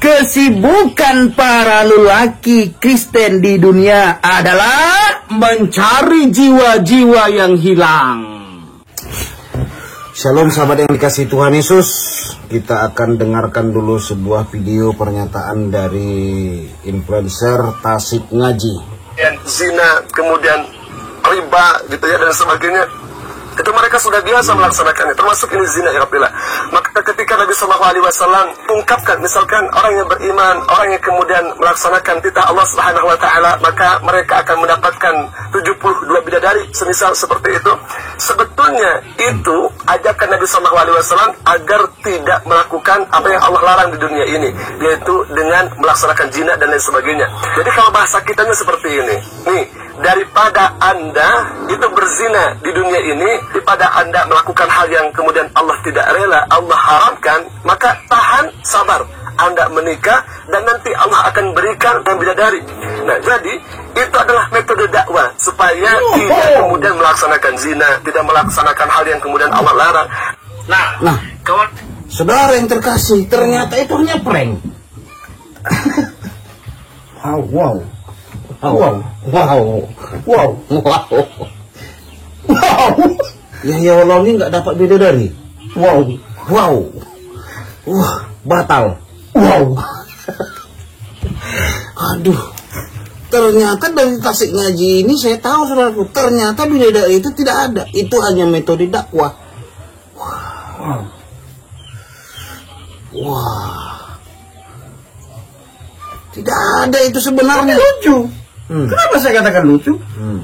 kesibukan para lelaki Kristen di dunia adalah mencari jiwa-jiwa yang hilang. Shalom sahabat yang dikasihi Tuhan Yesus. Kita akan dengarkan dulu sebuah video pernyataan dari influencer Tasik Ngaji. Zina, kemudian riba gitu ya dan sebagainya. Itu mereka sudah biasa melaksanakannya, termasuk ini zina ya Rabbillah. Maka ketika Nabi SAW ungkapkan, misalkan orang yang beriman, orang yang kemudian melaksanakan titah Allah Subhanahu Wa Taala, maka mereka akan mendapatkan 72 bidadari, semisal seperti itu. Sebetulnya itu ajakan Nabi SAW agar tidak melakukan apa yang Allah larang di dunia ini, yaitu dengan melaksanakan zina dan lain sebagainya. Jadi kalau bahasa kitanya seperti ini, nih, daripada Anda itu berzina di dunia ini, daripada Anda melakukan hal yang kemudian Allah tidak rela, Allah haramkan, maka tahan, sabar, Anda menikah dan nanti Allah akan berikan yang bidadari. Nah, jadi itu adalah metode dakwah supaya tidak kemudian melaksanakan zina, tidak melaksanakan hal yang kemudian Allah larang. Nah, kawan, saudara yang terkasih, ternyata itu hanya prank. wow. Ya Allah ini nggak dapat bidadari. Batal. Aduh, ternyata dari Tasik Ngaji ini saya tahu saudaraku, ternyata bidadari itu tidak ada. Itu hanya metode dakwah. Tidak ada itu sebenarnya. Lucu. Kenapa saya katakan lucu?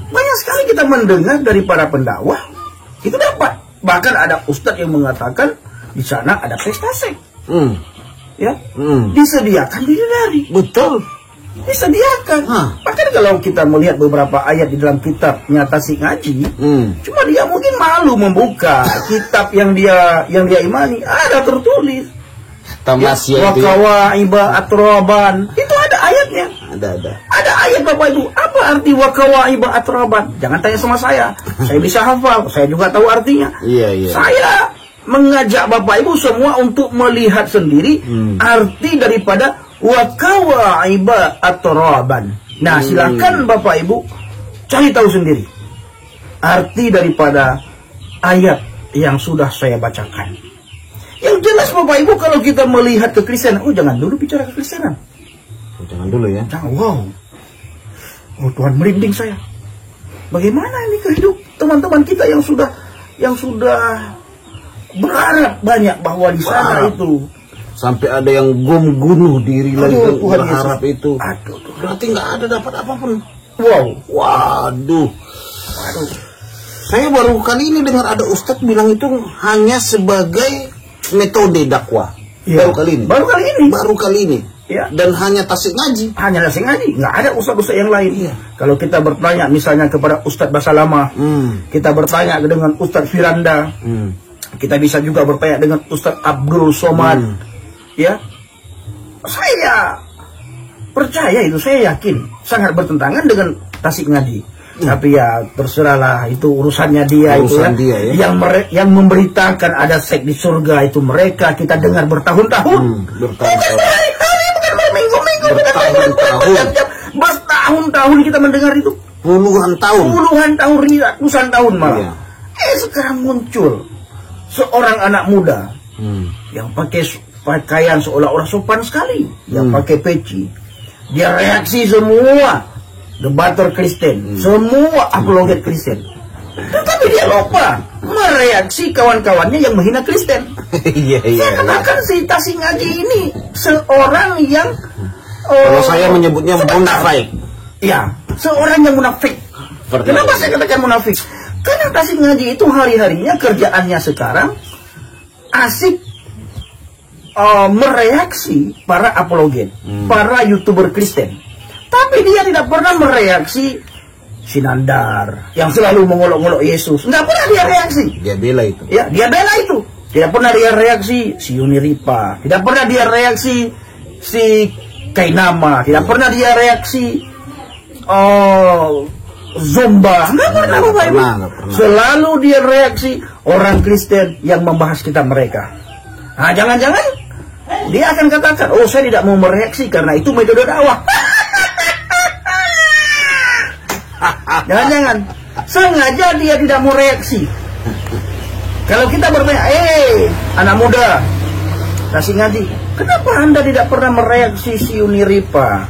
Banyak sekali kita mendengar dari para pendakwah itu dapat. Bahkan ada ustadz yang mengatakan di sana ada pesta seks. Disediakan bidadari. Betul. Disediakan. Bahkan kalau kita melihat beberapa ayat di dalam kitabnya Tasik Ngaji, cuma dia mungkin malu membuka kitab yang dia imani, ada tertulis wakawaiba atroban. Itu ada ayatnya. Ada ayat Bapak Ibu. Apa arti wakawaiba atroban? Jangan tanya sama saya. Saya bisa hafal. Saya juga tahu artinya. Iya. Saya mengajak Bapak Ibu semua untuk melihat sendiri arti daripada wakawaiba atroban. Nah, silakan Bapak Ibu cari tahu sendiri arti daripada ayat yang sudah saya bacakan. Yang jelas Bapak Ibu, kalau kita melihat kekristenan, jangan dulu bicara kekristenan. Jangan dulu ya. Jangan, Tuhan, merinding saya. Bagaimana ini kehidupan teman-teman kita yang sudah berharap banyak bahwa di sana itu sampai ada yang bunuh diri lagi berharap Yesus. Itu. Berarti nggak ada dapat apapun. Waduh. Saya baru kali ini dengar ada ustadz bilang itu hanya sebagai metode dakwah. Ya. Baru kali ini. Ya. Dan hanya Tasik Ngaji. Nggak ada ustadz-ustadz yang lain. Iya. Kalau kita bertanya misalnya kepada Ustadz Basalama, kita bertanya dengan Ustadz Firanda, kita bisa juga bertanya dengan Ustadz Abdul Somad. Ya, saya percaya itu, saya yakin sangat bertentangan dengan Tasik Ngaji. Tapi ya terserahlah, itu urusannya dia. Yang memberitakan ada seks di surga itu mereka, kita dengar bertahun-tahun. Bukan hari-hari, bukan berminggu-minggu, bertahun-tahun kita mendengar itu. Puluhan tahun, ratusan tahun malah. Sekarang muncul seorang anak muda yang pakai pakaian seolah-olah sopan sekali, yang pakai peci. Dia reaksi semua debater Kristen, semua apologet Kristen. Tetapi dia lupa mereaksi kawan-kawannya yang menghina Kristen. Saya katakan si Tasik Ngaji ini seorang yang kalau saya menyebutnya munafik. Ya, seorang yang munafik. Kenapa saya katakan munafik? Karena Tasik Ngaji itu hari-harinya kerjaannya sekarang asik mereaksi para apologet, para YouTuber Kristen. Tapi dia tidak pernah mereaksi Sinandar yang selalu mengolok-olok Yesus. Nggak pernah dia reaksi. Dia bela itu. Ya, dia bela itu. Tidak pernah dia reaksi si Yuni Ripa. Tidak pernah dia reaksi si Kainama. Tidak pernah dia reaksi Zomba. Nggak pernah, Bapak Ibu. Selalu dia reaksi orang Kristen yang membahas kitab mereka. Nah, jangan-jangan dia akan katakan, oh saya tidak mau mereaksi karena itu metode dakwah. Jangan-jangan sengaja dia tidak mau reaksi. Kalau kita bertanya, anak muda kasih ngaji, kenapa Anda tidak pernah mereaksi si Uniripa?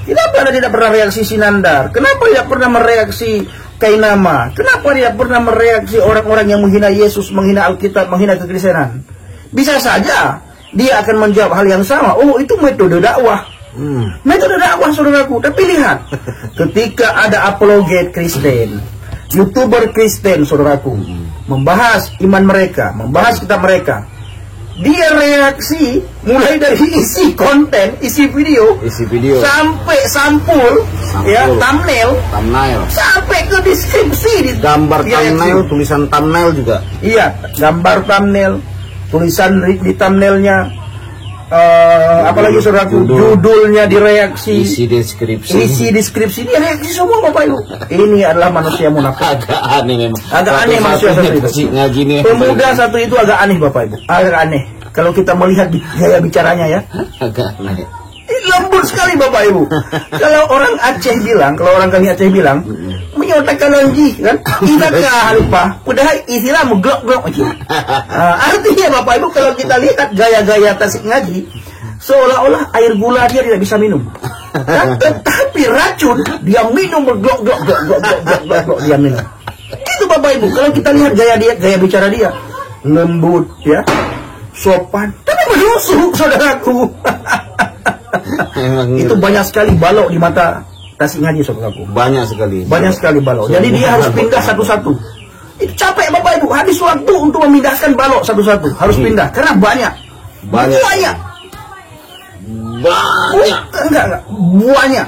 Kenapa Anda tidak pernah reaksi si Nandar? Kenapa tidak pernah mereaksi Kainama? Kenapa tidak pernah mereaksi orang-orang yang menghina Yesus, menghina Alkitab, menghina kekristenan? Bisa saja dia akan menjawab hal yang sama. Oh, itu metode dakwah. Metode dakwah, saudaraku. Tapi lihat, ketika ada apologet Kristen, YouTuber Kristen, saudaraku, membahas iman mereka, membahas kitab mereka, dia reaksi mulai dari isi konten, isi video, sampai sampul, ya, thumbnail, sampai ke deskripsi, gambar thumbnail, tulisan thumbnail juga. Iya, gambar thumbnail, tulisan di thumbnailnya, apalagi saudaraku, judulnya direaksi, isi deskripsi, dia reaksi semua, Bapak Ibu. Ini adalah manusia munafik. Agak aneh memang. Agak aneh manusia satu itu. Pemuda satu itu agak aneh, Bapak Ibu. Agak aneh. Kalau kita melihat gaya bicaranya ya, agak aneh. Lembut sekali, Bapak Ibu. Kalau orang Aceh bilang, kalau orang kami Aceh bilang, menyotakan lonji kan, ingatkah lupa, udah istilah meglok-glok aja. Artinya Bapak Ibu, kalau kita lihat gaya-gaya Tasik Ngaji, seolah-olah air gula dia tidak bisa minum. Tetapi racun dia minum meglok-glok dia minum. Itu Bapak Ibu, kalau kita lihat gaya bicara dia, lembut ya, sopan, tapi menusuk, saudaraku. Itu banyak sekali balok di mata Tasik Ngaji, saudaraku. Banyak sekali balok. Jadi dia harus pindah satu-satu. Itu capek, Bapak Ibu. Habis waktu untuk memindahkan balok satu-satu. Harus pindah karena banyak. Enggak. Buahnya. Enggak. Buahnya.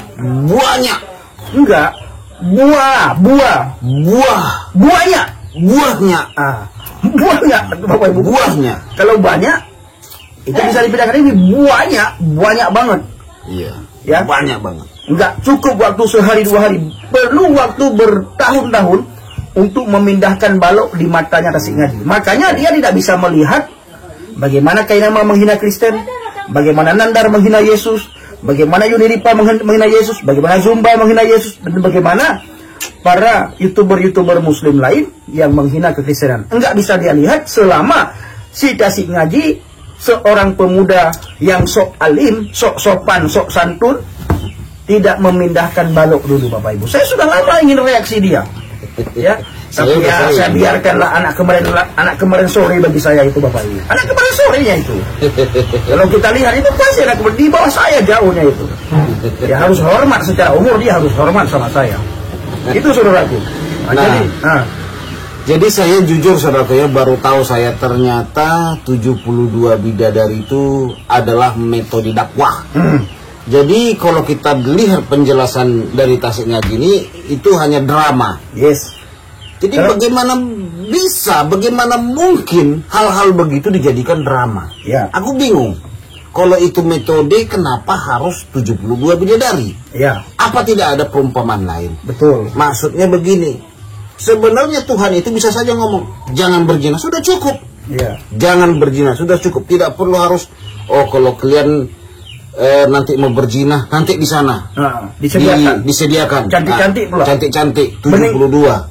Buahnya, Bapak Ibu. Buahnya. Kalau banyak, itu bisa dipindahkan ini banyak banget. Iya. Ya. Banyak banget. Enggak cukup waktu sehari 2 hari. Perlu waktu bertahun-tahun untuk memindahkan balok di matanya Tasik Ngaji. Makanya dia tidak bisa melihat bagaimana Kainama menghina Kristen, bagaimana Nandar menghina Yesus, bagaimana Yuniripa menghina Yesus, bagaimana Zumba menghina Yesus, dan bagaimana para YouTuber Muslim lain yang menghina kekristenan. Enggak bisa dia lihat selama si Tasik Ngaji, seorang pemuda yang sok alim, sok sopan, sok santun, tidak memindahkan balok dulu, Bapak Ibu. Saya sudah lama ingin reaksi dia, ya. Tapi ya, saya biarkanlah anak kemarin sore bagi saya itu, Bapak Ibu. Anak kemarin sorenya itu. Kalau kita lihat itu pasti anak kemarin di bawah saya jauhnya itu. Dia harus hormat secara umur, dia harus hormat sama saya. Itu saudaraku. Jadi saya jujur, saudaraku ya, baru tahu saya ternyata 72 bidadari itu adalah metode dakwah. Jadi kalau kita lihat penjelasan dari Tasik Ngaji ini, itu hanya drama. Yes. Jadi bagaimana mungkin hal-hal begitu dijadikan drama? Ya. Aku bingung. Kalau itu metode, kenapa harus 72 bidadari? Ya. Apa tidak ada perumpamaan lain? Betul. Maksudnya begini, sebenarnya Tuhan itu bisa saja ngomong, jangan berzina, sudah cukup. Ya. Jangan berzina, sudah cukup. Tidak perlu harus, kalau kalian nanti mau berzina, nanti di sana. Disediakan. Cantik-cantik pula. Cantik-cantik, 72.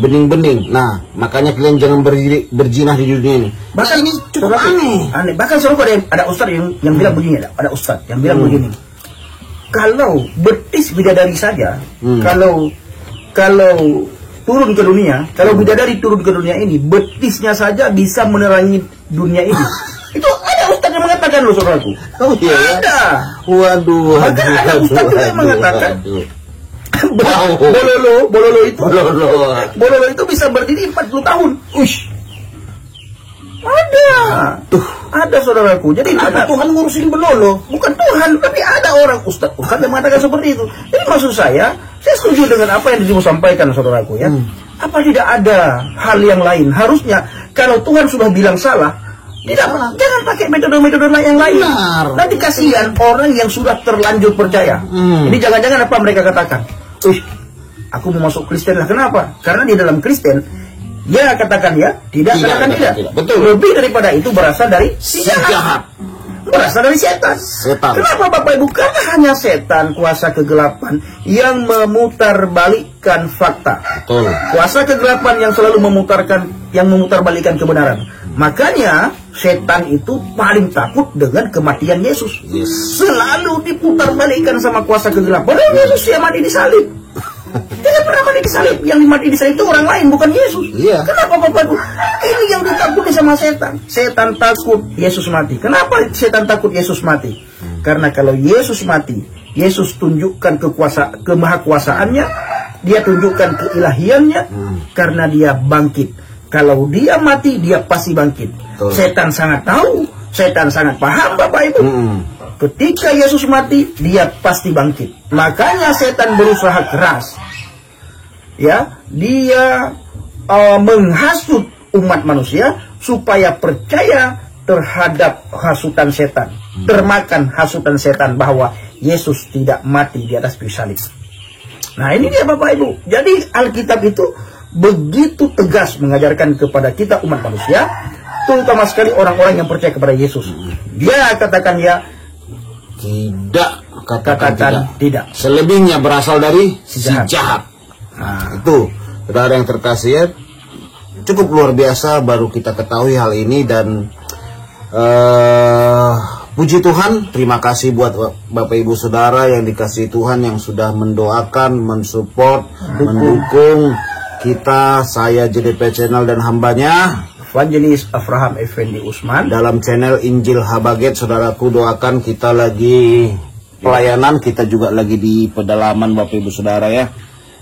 Bening-bening. Nah, makanya kalian jangan berzina di dunia ini. Bahkan ini cukup aneh. Bahkan selalu ada ustaz yang bilang begini, ada ustaz yang bilang begini. Kalau betis bidadari saja, kalau turun ke dunia, kalau bidadari turun ke dunia ini, betisnya saja bisa menerangi dunia ini. Itu ada ustaz yang mengatakan, loh, saudaraku. Oh iya. Ada. Waduh. Bahkan ada ustaz juga yang mengatakan. Bololo itu bisa berdiri 40 tahun. Ush. Ada saudaraku. Jadi Tuhan ngurusin bololo. Bukan Tuhan, tapi ada orang ustaz yang mengatakan seperti itu. Jadi maksud saya setuju dengan apa yang disampaikan, saudaraku ya. Apa tidak ada hal yang lain? Harusnya kalau Tuhan sudah bilang salah, jangan pakai metode-metode yang lain. Nanti kasihan orang yang sudah terlanjur percaya. Jadi jangan-jangan apa mereka katakan, aku mau masuk Kristen lah. Kenapa? Karena di dalam Kristen, katakan ya, tidak. Betul. Lebih daripada itu berasal dari si jahat. berasal dari setan. Kenapa Bapak Ibu? Karena hanya setan, kuasa kegelapan, yang memutarbalikkan fakta. Betul. Kuasa kegelapan yang selalu memutarbalikkan kebenaran. Makanya setan itu paling takut dengan kematian Yesus. Selalu diputarbalikkan sama kuasa kegelapan. Padahal Yesus yang mati di salib. Tidak pernah mati di salib. Yang mati di salib itu orang lain, bukan Yesus. Kenapa Bapak Ibu? Ini yang ditakuti sama setan. Setan takut Yesus mati. Kenapa setan takut Yesus mati? Karena kalau Yesus mati, Yesus tunjukkan kemahakuasaannya, dia tunjukkan keilahiannya, karena dia bangkit. Kalau dia mati, dia pasti bangkit. Setan sangat tahu, setan sangat paham Bapak Ibu. Ketika Yesus mati, dia pasti bangkit. Makanya setan berusaha keras. Ya, dia menghasut umat manusia supaya percaya terhadap hasutan setan, termakan hasutan setan bahwa Yesus tidak mati di atas kayu salib. Nah, ini dia Bapak Ibu. Jadi Alkitab itu begitu tegas mengajarkan kepada kita umat manusia, terutama sekali orang-orang yang percaya kepada Yesus. Dia katakan ya, tidak, katakan tidak. Selebihnya berasal dari si jahat. jahat. Nah, itu saudara yang terkasih ya, cukup luar biasa baru kita ketahui hal ini. Dan puji Tuhan, terima kasih buat Bapak Ibu Saudara yang dikasihi Tuhan, yang sudah mendoakan, mensupport, mendukung kita, saya JDP Channel dan hambanya Evangelis Abraham Effendi Usman dalam channel Injil Habaget. Saudaraku, doakan kita lagi pelayanan, kita juga lagi di pedalaman Bapak Ibu Saudara ya.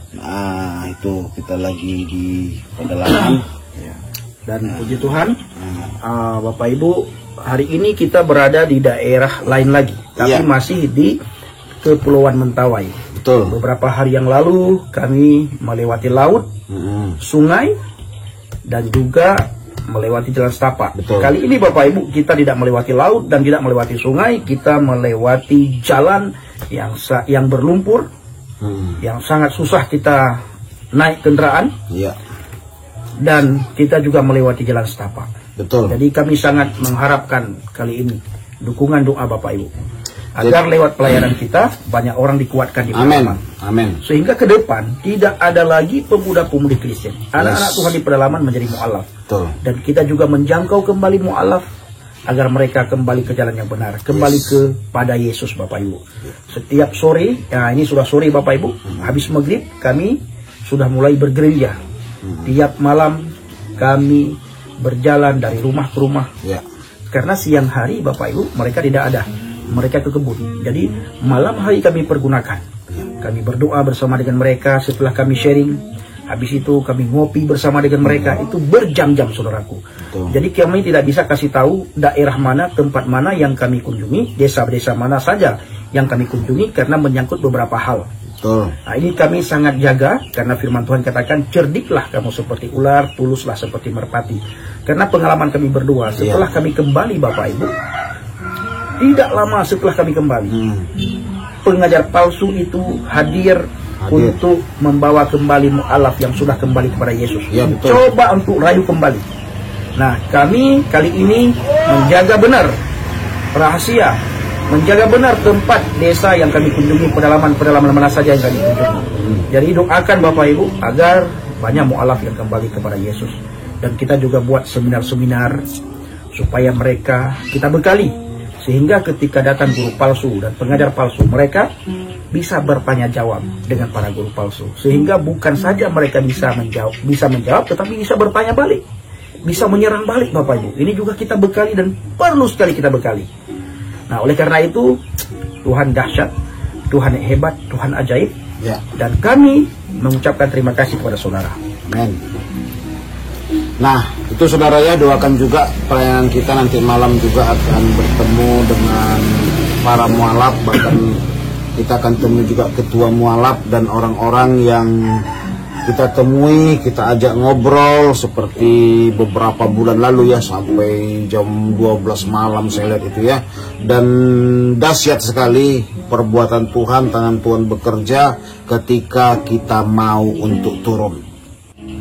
Nah, itu kita lagi di pedalaman. Dan puji Tuhan, Bapak Ibu, hari ini kita berada di daerah lain lagi, tapi masih di Kepulauan Mentawai. Betul. Beberapa hari yang lalu kami melewati laut, sungai, dan juga melewati jalan setapak. Betul. Kali ini Bapak Ibu, kita tidak melewati laut dan tidak melewati sungai, kita melewati jalan yang berlumpur, yang sangat susah kita naik kendaraan. Dan kita juga melewati jalan setapak. Betul. Jadi kami sangat mengharapkan kali ini dukungan doa Bapak Ibu, agar lewat pelayanan kita banyak orang dikuatkan di pedalaman. Amin. Sehingga ke depan tidak ada lagi pemuda-pemudi Kristen. Anak-anak Tuhan di pedalaman menjadi mu'alaf. Dan kita juga menjangkau kembali mu'alaf agar mereka kembali ke jalan yang benar, kembali kepada Yesus Bapak Ibu. Setiap sore, ini sudah sore Bapak Ibu, habis maghrib kami sudah mulai bergerilya. Tiap malam kami berjalan dari rumah ke rumah. Karena siang hari Bapak Ibu mereka tidak ada, mereka ke kebun. Jadi malam hari kami pergunakan, kami berdoa bersama dengan mereka. Setelah kami sharing, habis itu kami ngopi bersama dengan mereka. Itu berjam-jam saudaraku. Jadi kami tidak bisa kasih tahu daerah mana, tempat mana yang kami kunjungi, desa-desa mana saja yang kami kunjungi, karena menyangkut beberapa hal. Nah, ini kami sangat jaga, karena firman Tuhan katakan, cerdiklah kamu seperti ular, tuluslah seperti merpati. Karena pengalaman kami berdua, setelah kami kembali Bapak Ibu, tidak lama setelah kami kembali, pengajar palsu itu hadir untuk membawa kembali mu'alaf yang sudah kembali kepada Yesus. Coba untuk rayu kembali. Nah, kami kali ini menjaga benar rahasia, menjaga benar tempat desa yang kami kunjungi, pedalaman mana saja yang kami kunjungi. Jadi doakan Bapak Ibu agar banyak mu'alaf yang kembali kepada Yesus. Dan kita juga buat seminar-seminar supaya mereka kita bekali, sehingga ketika datang guru palsu dan pengajar palsu, mereka bisa bertanya jawab dengan para guru palsu. Sehingga bukan saja mereka bisa menjawab, tetapi bisa bertanya balik, bisa menyerang balik Bapak Ibu. Ini juga kita bekali dan perlu sekali kita bekali. Nah, oleh karena itu, Tuhan dahsyat, Tuhan hebat, Tuhan ajaib. Dan kami mengucapkan terima kasih kepada saudara. Amin. Nah, itu saudara ya, doakan juga pelayanan kita nanti malam juga akan bertemu dengan para mualaf. Bahkan kita akan temui juga ketua mualaf dan orang-orang yang kita temui, kita ajak ngobrol seperti beberapa bulan lalu ya, sampai jam 12 malam saya lihat itu ya. Dan dahsyat sekali perbuatan Tuhan, tangan Tuhan bekerja ketika kita mau untuk turun.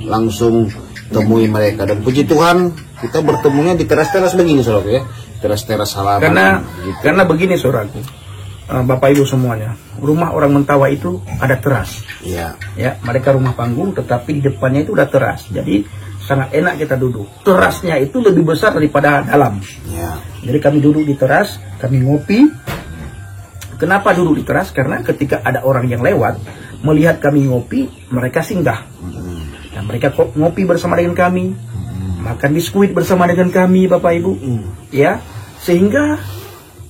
Langsung temui mereka. Dan puji Tuhan kita bertemunya di teras-teras begini saudara ya, teras-teras halaman. Karena begini saudaraku, Bapak Ibu semuanya, rumah orang Mentawai itu ada teras. Ya, mereka rumah panggung, tetapi di depannya itu udah teras. Jadi sangat enak kita duduk. Terasnya itu lebih besar daripada dalam. Ya. Jadi kami duduk di teras, kami ngopi. Kenapa duduk di teras? Karena ketika ada orang yang lewat melihat kami ngopi, mereka singgah. Dan mereka ngopi bersama dengan kami, makan biskuit bersama dengan kami, Bapak Ibu. Ya, sehingga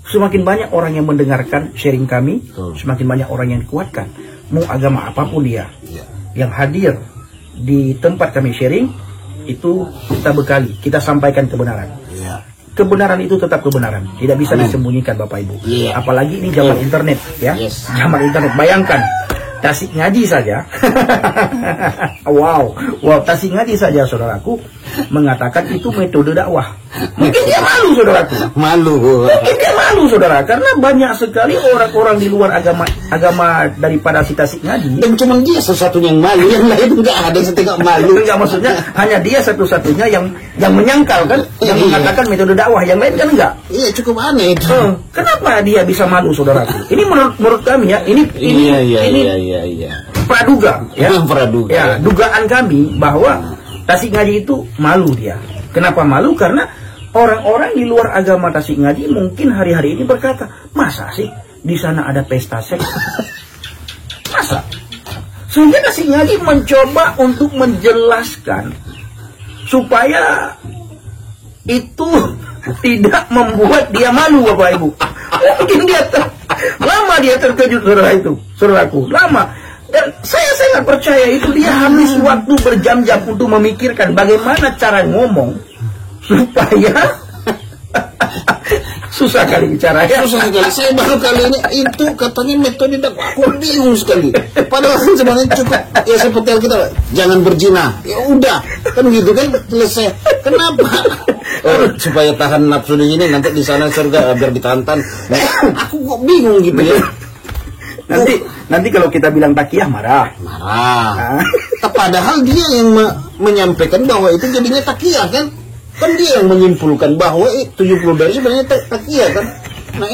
semakin banyak orang yang mendengarkan sharing kami, semakin banyak orang yang dikuatkan. Mau agama apapun dia, yang hadir di tempat kami sharing, itu kita bekali, kita sampaikan kebenaran. Kebenaran itu tetap kebenaran, tidak bisa disembunyikan Bapak Ibu. Apalagi ini zaman internet, ya, zaman internet. Bayangkan, Tasik Ngaji saja, wow, Tasik Ngaji saja, saudaraku, mengatakan itu metode dakwah. Mungkin dia malu, saudaraku. Mungkin dia malu, saudara, karena banyak sekali orang-orang di luar agama daripada si Tasik Ngaji. Dan cuma dia satu-satunya yang malu, yang lain nggak ada yang setengah malu. Enggak, maksudnya hanya dia satu-satunya yang menyangkal kan, yang mengatakan metode dakwah, yang lain kan enggak. Iya, cukup aneh itu. Kenapa dia bisa malu, saudaraku? Ini menurut kami ya, ini praduga, ya. Praduga. Ya, dugaan kami bahwa Tasik Ngaji itu malu dia. Kenapa malu? Karena orang-orang di luar agama Tasik Ngaji mungkin hari-hari ini berkata, masa sih di sana ada pesta seks? Masa? Sehingga Tasik Ngaji mencoba untuk menjelaskan supaya itu tidak membuat dia malu, Bapak Ibu. Mungkin lama dia terkejut, saudaraku, lama. Dan saya sangat percaya itu dia habis waktu berjam-jam untuk memikirkan bagaimana cara ngomong supaya susah kali bicara ya. Susah sekali. Saya baru kali ini itu katanya metode dakwah, aku bingung sekali. Padahal sebenarnya cukup ya seperti yang kita jangan berzina. Ya udah, kan gitu kan selesai. Kenapa? Supaya tahan nafsu di sini, nanti di sana surga biar ditahan-tahan. Aku kok bingung gitu ya. Nanti kalau kita bilang takiyah marah. Padahal dia yang menyampaikan bahwa itu jadinya takiyah kan? Kan dia yang menyimpulkan bahwa 70 dari sebenarnya takiyah kan? Nah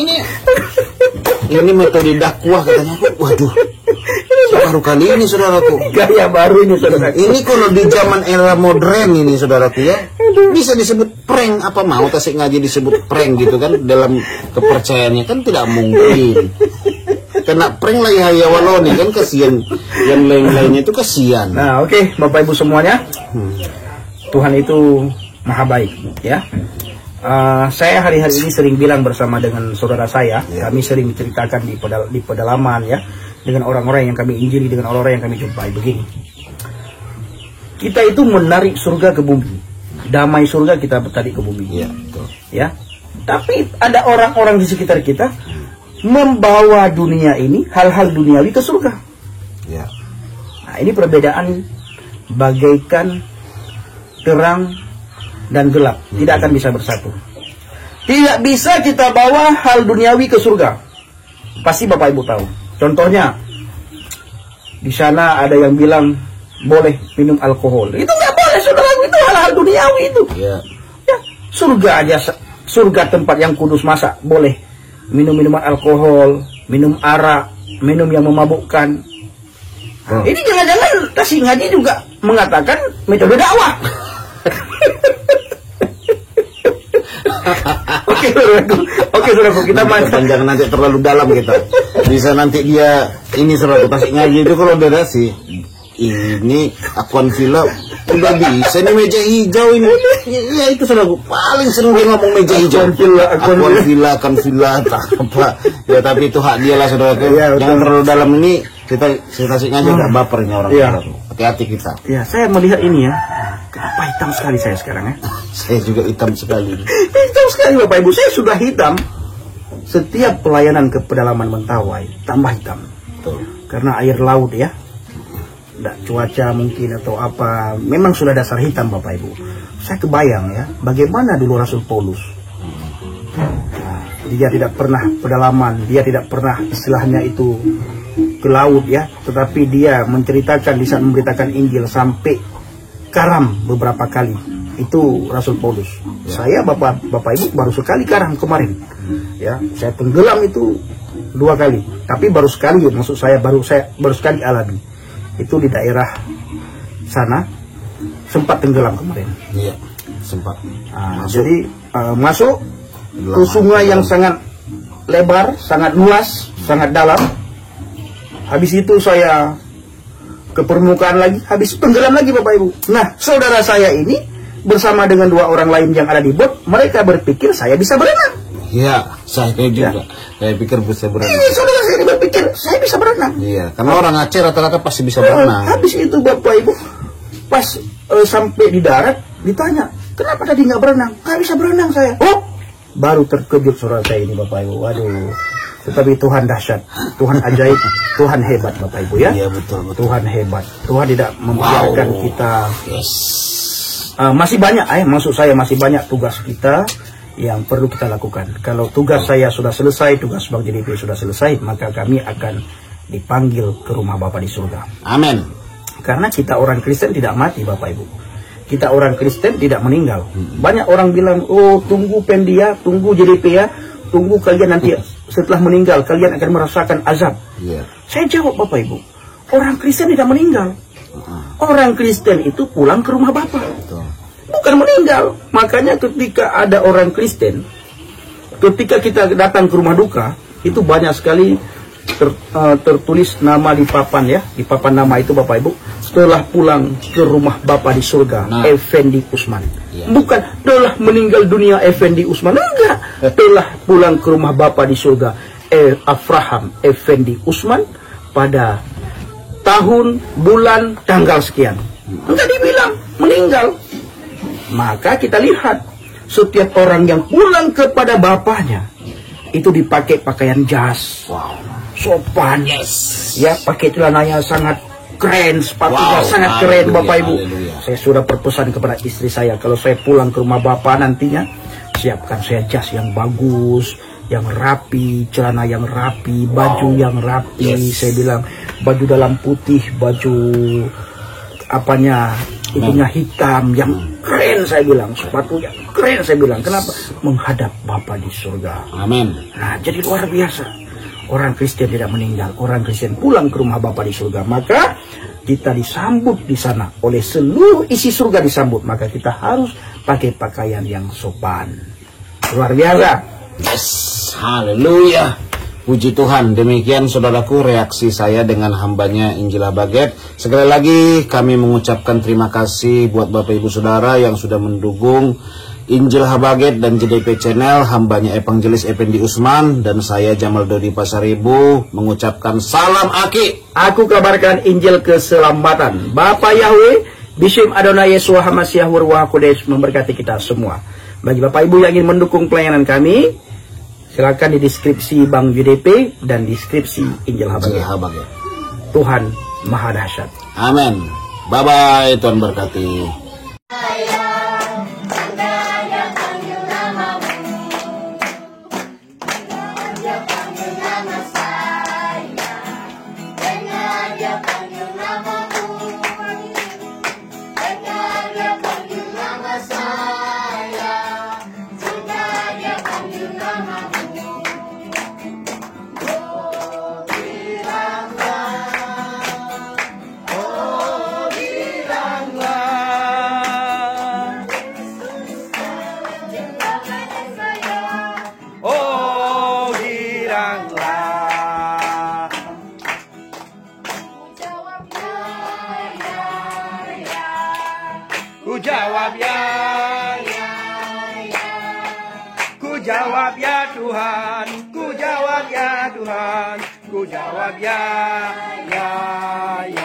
ini metode dakwah katanya. Waduh, baru kali ini saudaraku. Gaya baru ini saudaraku. Ini kalau di zaman era modern ini saudaraku ya, bisa disebut prank. Apa mau Tasik Ngaji disebut prank gitu kan? Dalam kepercayaannya kan tidak mungkin. Kena prank lah ya waloni kan, kasihan. Yang lain-lainnya itu kasihan. Nah oke, Bapak Ibu semuanya, Tuhan itu maha baik ya. Saya hari-hari ini sering bilang bersama dengan saudara saya, kami sering menceritakan di pedalaman ya, dengan orang-orang yang kami injili, dengan orang-orang yang kami jumpai begini. Kita itu menarik surga ke bumi, damai surga kita tarik ke bumi. Ya. Tapi ada orang-orang di sekitar kita membawa dunia ini, hal-hal duniawi ke surga. Nah, ini perbedaan bagaikan terang dan gelap, tidak akan bisa bersatu. Tidak bisa kita bawa hal duniawi ke surga. Pasti Bapak Ibu tahu. Contohnya, di sana ada yang bilang boleh minum alkohol. Itu nggak boleh, saudara. Itu hal-hal duniawi itu. Ya, surga aja, surga tempat yang kudus, masa boleh minum minuman alkohol, minum arak, minum yang memabukkan. Ini jangan-jangan Tasik Ngaji juga mengatakan metode dakwah. Oke, saudaraku, kita jangan nanti terlalu dalam kita. Bisa nanti dia ini saudaraku Tasik Ngaji itu kalau beda sih. Ini akuan villa udah bisa nih meja hijau ini. Ya itu saudaraku paling sering dia ngomong meja hijau. Akuan villa apa. Ya tapi itu hak dia lah saudaraku. Jangan terlalu dalam ini. Kita Tasik Ngaji udah bapernya orang saudaraku. Hati-hati kita. Ya, saya melihat ini ya. Kenapa hitam sekali saya sekarang ya? Saya juga hitam sekali. Hitam sekali Bapak Ibu, saya sudah hitam. Setiap pelayanan ke pedalaman Mentawai tambah hitam. Karena air laut ya. Nggak, cuaca mungkin atau apa, memang sudah dasar hitam Bapak Ibu. Saya kebayang ya, bagaimana dulu Rasul Paulus. Dia tidak pernah pedalaman, dia tidak pernah istilahnya itu ke laut ya, tetapi dia menceritakan di saat memberitakan Injil sampai karam beberapa kali. Itu Rasul Paulus. Saya Bapak Ibu baru sekali karam kemarin. Ya, saya tenggelam itu 2 kali. Tapi baru sekali, maksud saya baru sekali alami. Itu di daerah sana sempat tenggelam kemarin. Iya, sempat. Jadi masuk ke sungai yang sangat lebar, sangat luas, sangat dalam. Habis itu saya ke permukaan lagi, habis tenggelam lagi Bapak Ibu. Nah, saudara saya ini bersama dengan 2 orang lain yang ada di bot, mereka berpikir saya bisa berenang. Iya, saya juga. Saya pikir bisa berenang. Ini saudara saya berpikir saya bisa berenang. Iya, karena orang Aceh rata-rata pasti bisa berenang. Habis itu Bapak Ibu, pas sampai di darat, ditanya, kenapa tadi nggak berenang? Nggak bisa berenang saya. Oh, baru terkejut saudara saya ini Bapak Ibu. Waduh. Tetapi Tuhan dahsyat, Tuhan ajaib, Tuhan hebat Bapak Ibu ya. Iya, betul. Tuhan hebat. Tuhan tidak membiarkan kita. Masih banyak, maksud saya masih banyak tugas kita yang perlu kita lakukan. Kalau tugas saya sudah selesai, tugas Bang JDP sudah selesai, maka kami akan dipanggil ke rumah Bapa di surga. Amin. Karena kita orang Kristen tidak mati Bapak Ibu. Kita orang Kristen tidak meninggal. Banyak orang bilang, oh tunggu pendia, tunggu JDP ya, tunggu kalian nanti setelah meninggal kalian akan merasakan azab. Saya jawab Bapak Ibu, orang Kristen tidak meninggal. Orang Kristen itu pulang ke rumah Bapa, bukan meninggal. Makanya ketika ada orang Kristen, ketika kita datang ke rumah duka, itu banyak sekali tertulis nama di papan ya, di papan nama itu Bapak Ibu, setelah pulang ke rumah Bapa di surga, Effendi Usman. Bukan telah meninggal dunia Effendi Usman, enggak, telah pulang ke rumah Bapa di surga, Afraham Effendi Usman pada tahun, bulan, tanggal sekian. Enggak dibilang meninggal. Maka kita lihat setiap orang yang pulang kepada bapaknya itu dipakai pakaian jas, sopan, ya, pakai celananya sangat keren, sepatunya sangat keren Bapak Ibu. Saya sudah berpesan kepada istri saya, kalau saya pulang ke rumah bapak nantinya, siapkan saya jas yang bagus, yang rapi, celana yang rapi, baju yang rapi. Saya bilang baju dalam putih, baju apanya itunya hitam, yang keren saya bilang, sepatunya keren saya bilang. Kenapa? Menghadap Bapa di surga. Amin. Nah, jadi luar biasa. Orang Kristen tidak meninggal, orang Kristen pulang ke rumah Bapa di surga. Maka kita disambut di sana oleh seluruh isi surga disambut. Maka kita harus pakai pakaian yang sopan. Luar biasa. Yes, haleluya. Puji Tuhan. Demikian saudaraku reaksi saya dengan hambanya Injil Habaget. Sekali lagi kami mengucapkan terima kasih buat Bapak Ibu Saudara yang sudah mendukung Injil Habaget dan JDP Channel, hambanya Evangelis Effendi Usman, dan saya Jamal Dodi Pasaribu mengucapkan salam Aki. Aku kabarkan Injil keselamatan. Bapak Yahweh, Bishop Adonai Yesua Hamasiah Ruach Kodes memberkati kita semua. Bagi Bapak Ibu yang ingin mendukung pelayanan kami, silakan di deskripsi Bang JDP dan deskripsi Injil Habaget. Tuhan Maha Dahsyat. Amin. Bye-bye, Tuhan berkati. Ku jawab ya, ku jawab ya Tuhan, ku jawab ya Tuhan, ku jawab ya, ya.